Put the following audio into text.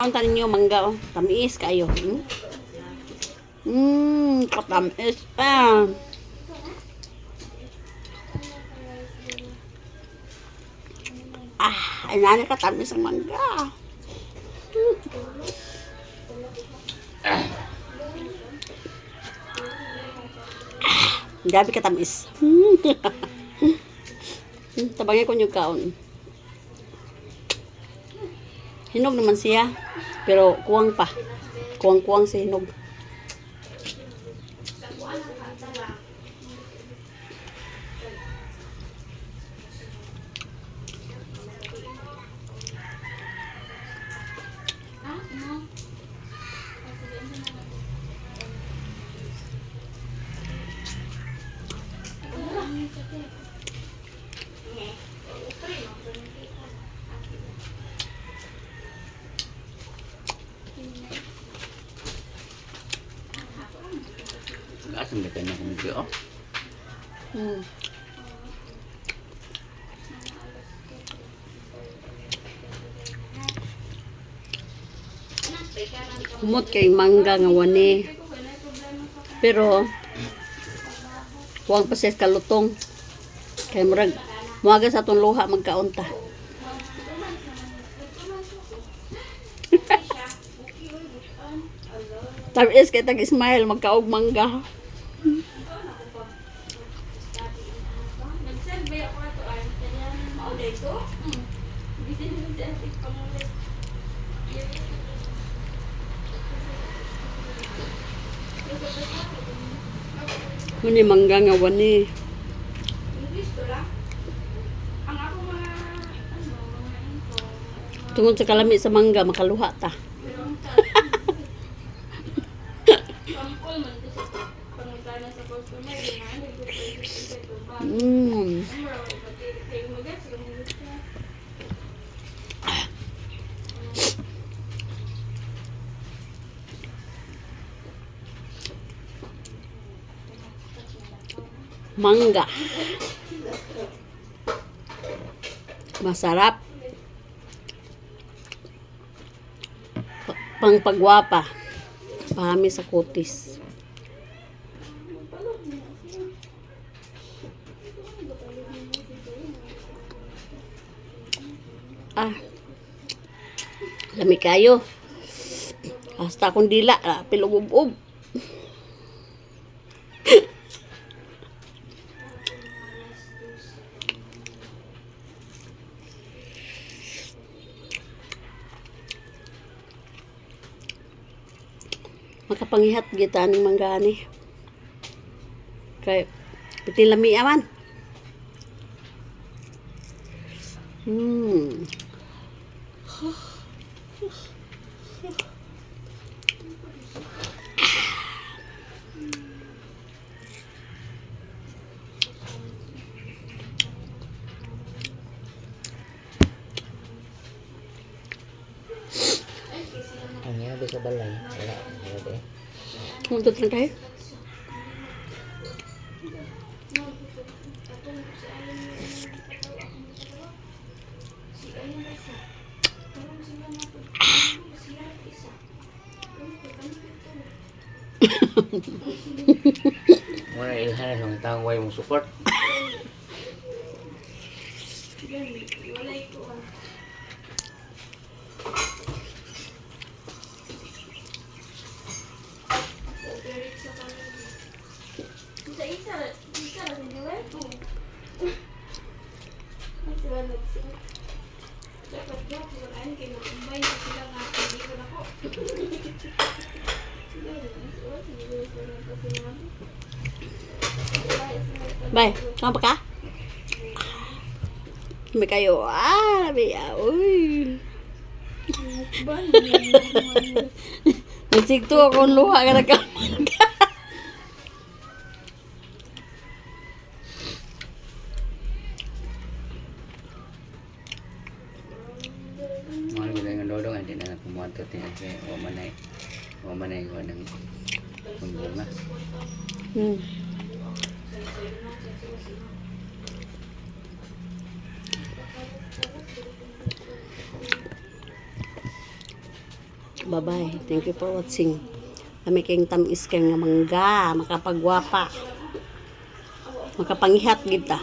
Ang tanin nyo, mangga, oh. Tamis kayo. Katamis pa. Ay nani katamis ang mangga. Gabi katamis. Tabangin ko yung kaon. Hinog naman siya. Pero kuwang pa. Kuwang-kuwang si hinog. Asam dekat nak muncul. Kumot kay mangga nga wani. Pero huwag pa siya kalutong. Kay murag muaga sa atong luha magkaunta. Tamis kay tag-smile magkaog mangga. Muni mangga nga wani. Tungod sa kalami sa mangga makaluha ta. Mangga. Masarap. Pangpagwapa. Pahami sa kutis. Lami kayo. Hasta akong dila. Pilugub-ub. Makapangihat kita ng manggani. Kay piti lami aman. Ang yabi sa balay. Wala. Wala eh. Muntot lang tayo. Muna ilhan ng taong way mong support. Bye, sama ka? May kayo. Labi. Uy. Nagsigto akong luha ka nagkamang ka. Mga gila ng lodong, hindi na kumuha ito. Kaya wamanay ko ng bunga. Bye-bye. Thank you for watching. Kami kayong tamis kayong nga mangga, makapagwapa. Makapangihat kita.